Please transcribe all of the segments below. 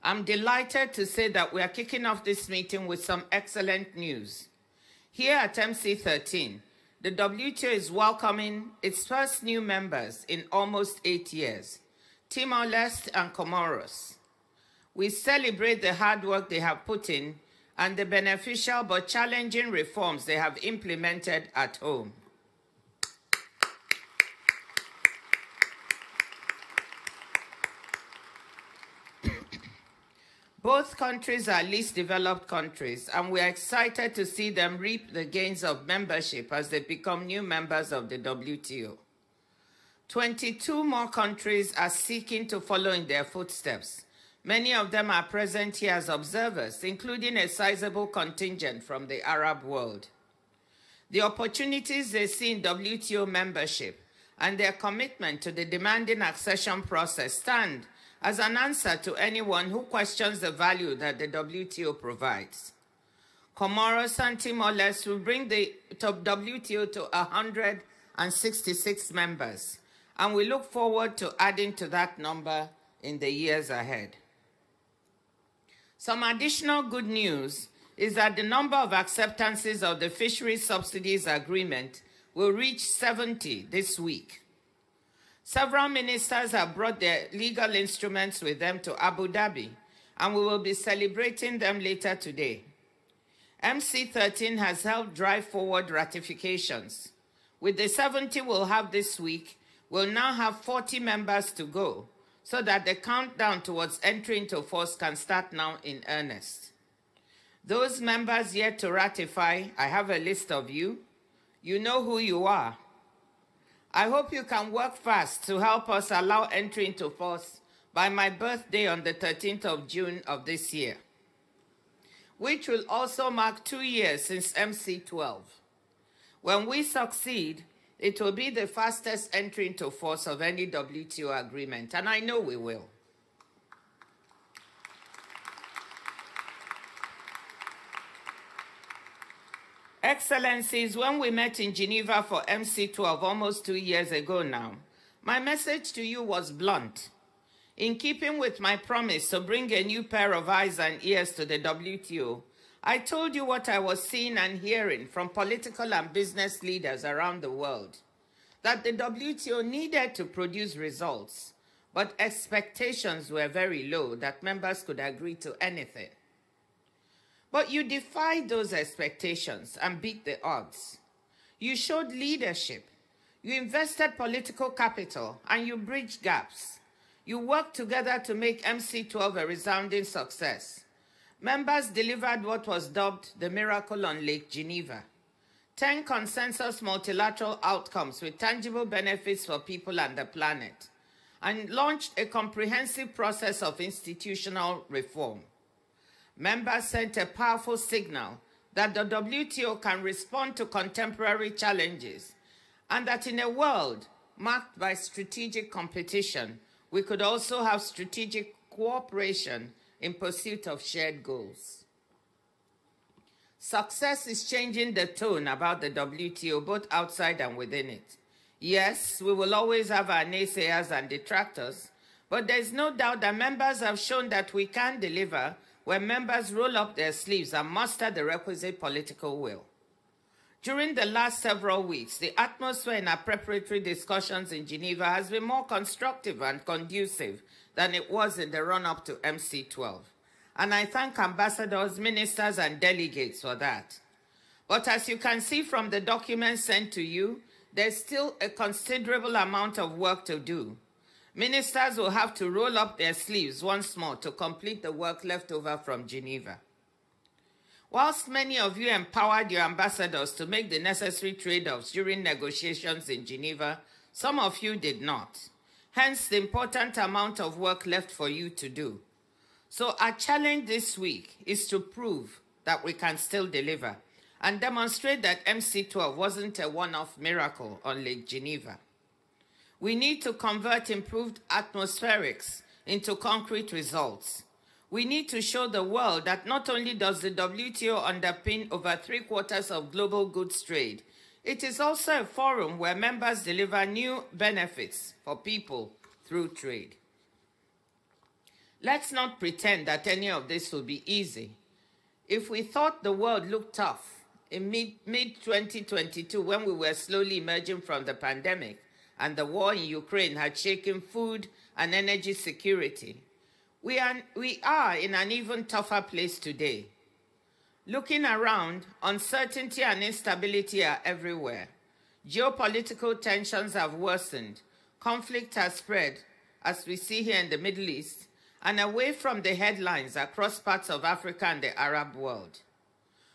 I'm delighted to say that we are kicking off this meeting with some excellent news. Here at MC13, the WTO is welcoming its first new members in almost 8 years, Timor-Leste and Comoros. We celebrate the hard work they have put in and the beneficial but challenging reforms they have implemented at home. Both countries are least developed countries, and we are excited to see them reap the gains of membership as they become new members of the WTO. 22 more countries are seeking to follow in their footsteps. Many of them are present here as observers, including a sizable contingent from the Arab world. The opportunities they see in WTO membership and their commitment to the demanding accession process stand as an answer to anyone who questions the value that the WTO provides. Comoros and Timor-Leste will bring the WTO to 166 members, and we look forward to adding to that number in the years ahead. Some additional good news is that the number of acceptances of the Fisheries Subsidies Agreement will reach 70 this week. Several ministers have brought their legal instruments with them to Abu Dhabi, and we will be celebrating them later today. MC13 has helped drive forward ratifications. With the 70 we'll have this week, we'll now have 40 members to go, so that the countdown towards entry into force can start now in earnest. Those members yet to ratify, I have a list of you. You know who you are. I hope you can work fast to help us allow entry into force by my birthday on the 13th of June of this year, which will also mark 2 years since MC12. When we succeed, it will be the fastest entry into force of any WTO agreement, and I know we will. Excellencies, when we met in Geneva for MC12 almost 2 years ago now, my message to you was blunt. In keeping with my promise to bring a new pair of eyes and ears to the WTO, I told you what I was seeing and hearing from political and business leaders around the world, that the WTO needed to produce results, but expectations were very low that members could agree to anything. But you defied those expectations and beat the odds. You showed leadership. You invested political capital and you bridged gaps. You worked together to make MC12 a resounding success. Members delivered what was dubbed the miracle on Lake Geneva. 10 consensus multilateral outcomes with tangible benefits for people and the planet, and launched a comprehensive process of institutional reform. Members sent a powerful signal that the WTO can respond to contemporary challenges, and that in a world marked by strategic competition, we could also have strategic cooperation in pursuit of shared goals. Success is changing the tone about the WTO, both outside and within it. Yes, we will always have our naysayers and detractors, but there is no doubt that members have shown that we can deliver when members roll up their sleeves and muster the requisite political will. During the last several weeks, the atmosphere in our preparatory discussions in Geneva has been more constructive and conducive than it was in the run-up to MC12. And I thank ambassadors, ministers, and delegates for that. But as you can see from the documents sent to you, there's still a considerable amount of work to do. Ministers will have to roll up their sleeves once more to complete the work left over from Geneva. Whilst many of you empowered your ambassadors to make the necessary trade-offs during negotiations in Geneva, some of you did not. Hence, the important amount of work left for you to do. So our challenge this week is to prove that we can still deliver and demonstrate that MC12 wasn't a one-off miracle on Lake Geneva. We need to convert improved atmospherics into concrete results. We need to show the world that not only does the WTO underpin over 3/4 of global goods trade, it is also a forum where members deliver new benefits for people through trade. Let's not pretend that any of this will be easy. If we thought the world looked tough in mid-2022 when we were slowly emerging from the pandemic and the war in Ukraine had shaken food and energy security, we are in an even tougher place today. Looking around, uncertainty and instability are everywhere. Geopolitical tensions have worsened. Conflict has spread, as we see here in the Middle East, and away from the headlines across parts of Africa and the Arab world.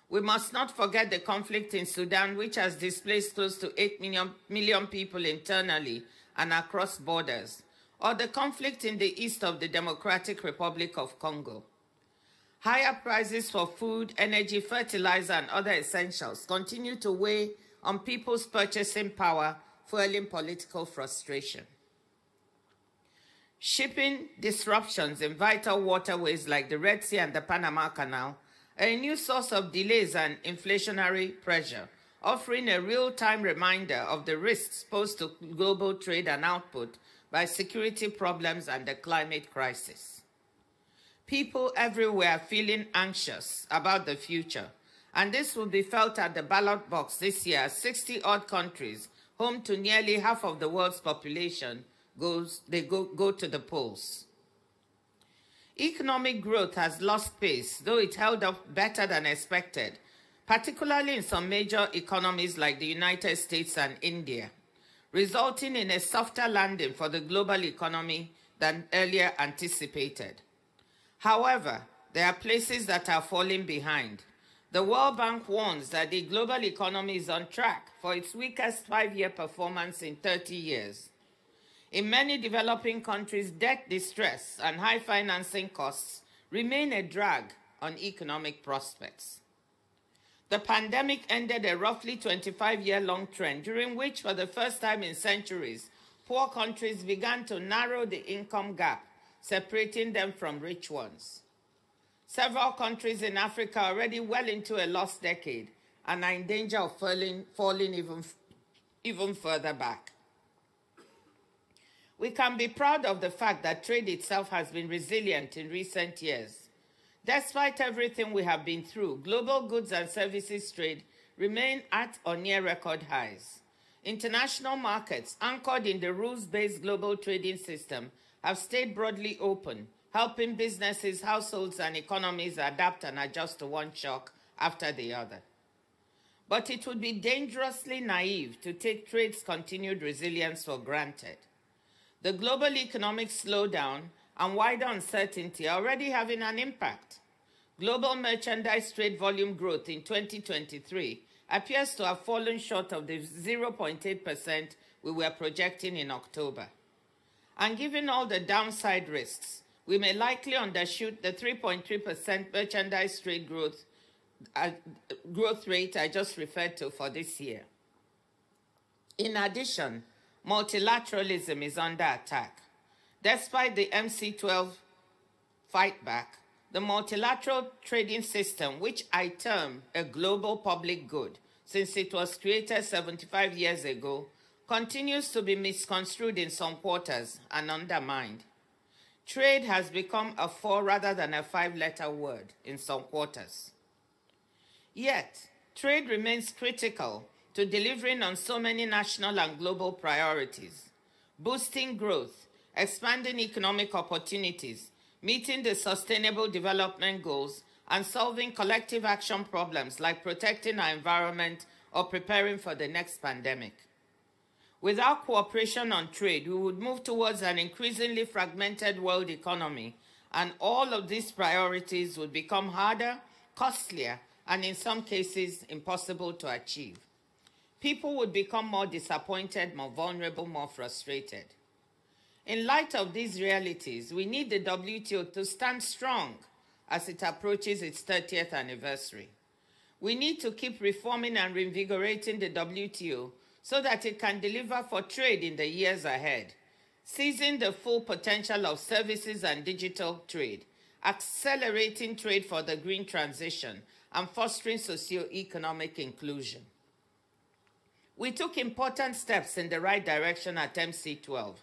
We must not forget the conflict in Sudan, which has displaced close to 8 million people internally and across borders, or the conflict in the east of the Democratic Republic of Congo. Higher prices for food, energy, fertilizer, and other essentials continue to weigh on people's purchasing power, fueling political frustration. Shipping disruptions in vital waterways like the Red Sea and the Panama Canal are a new source of delays and inflationary pressure, offering a real-time reminder of the risks posed to global trade and output by security problems and the climate crisis. People everywhere are feeling anxious about the future, and this will be felt at the ballot box this year as 60-odd countries, home to nearly half of the world's population, go to the polls. Economic growth has lost pace, though it held up better than expected, particularly in some major economies like the United States and India, resulting in a softer landing for the global economy than earlier anticipated. However, there are places that are falling behind. The World Bank warns that the global economy is on track for its weakest 5-year performance in 30 years. In many developing countries, debt distress and high financing costs remain a drag on economic prospects. The pandemic ended a roughly 25-year-long trend during which, for the first time in centuries, poor countries began to narrow the income gap, separating them from rich ones. Several countries in Africa are already well into a lost decade and are in danger of falling even further back. We can be proud of the fact that trade itself has been resilient in recent years. Despite everything we have been through, global goods and services trade remain at or near record highs. International markets, anchored in the rules-based global trading system, have stayed broadly open, helping businesses, households, and economies adapt and adjust to one shock after the other. But it would be dangerously naive to take trade's continued resilience for granted. The global economic slowdown and wider uncertainty are already having an impact. Global merchandise trade volume growth in 2023 appears to have fallen short of the 0.8% we were projecting in October. And given all the downside risks, we may likely undershoot the 3.3% merchandise trade growth rate I just referred to for this year. In addition, multilateralism is under attack. Despite the MC12 fightback, the multilateral trading system, which I term a global public good since it was created 75 years ago, continues to be misconstrued in some quarters and undermined. Trade has become a 4 rather than a 5-letter word in some quarters. Yet, trade remains critical to delivering on so many national and global priorities, boosting growth, expanding economic opportunities, meeting the Sustainable Development Goals, and solving collective action problems like protecting our environment or preparing for the next pandemic. Without cooperation on trade, we would move towards an increasingly fragmented world economy, and all of these priorities would become harder, costlier, and in some cases, impossible to achieve. People would become more disappointed, more vulnerable, more frustrated. In light of these realities, we need the WTO to stand strong as it approaches its 30th anniversary. We need to keep reforming and reinvigorating the WTO so that it can deliver for trade in the years ahead, seizing the full potential of services and digital trade, accelerating trade for the green transition, and fostering socio-economic inclusion. We took important steps in the right direction at MC12.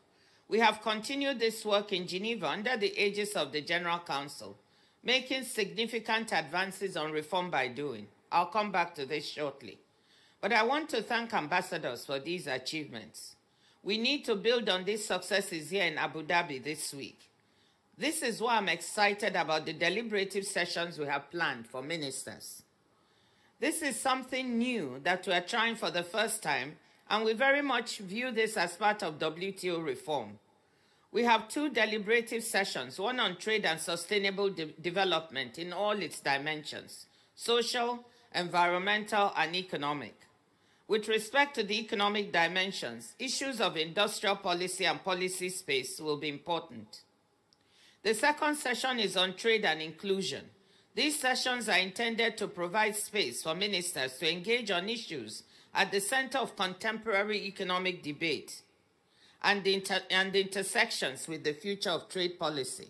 We have continued this work in Geneva under the aegis of the General Council, making significant advances on reform by doing. I'll come back to this shortly. But I want to thank ambassadors for these achievements. We need to build on these successes here in Abu Dhabi this week. This is why I'm excited about the deliberative sessions we have planned for ministers. This is something new that we are trying for the first time, and we very much view this as part of WTO reform. We have 2 deliberative sessions, one on trade and sustainable development in all its dimensions, social, environmental, and economic. With respect to the economic dimensions, issues of industrial policy and policy space will be important. The second session is on trade and inclusion. These sessions are intended to provide space for ministers to engage on issues at the center of contemporary economic debate and the intersections with the future of trade policy.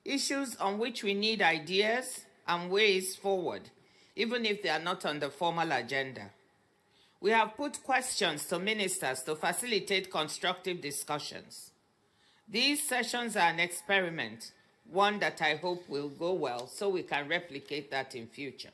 Issues on which we need ideas and ways forward, even if they are not on the formal agenda. We have put questions to ministers to facilitate constructive discussions. These sessions are an experiment, one that I hope will go well so we can replicate that in future.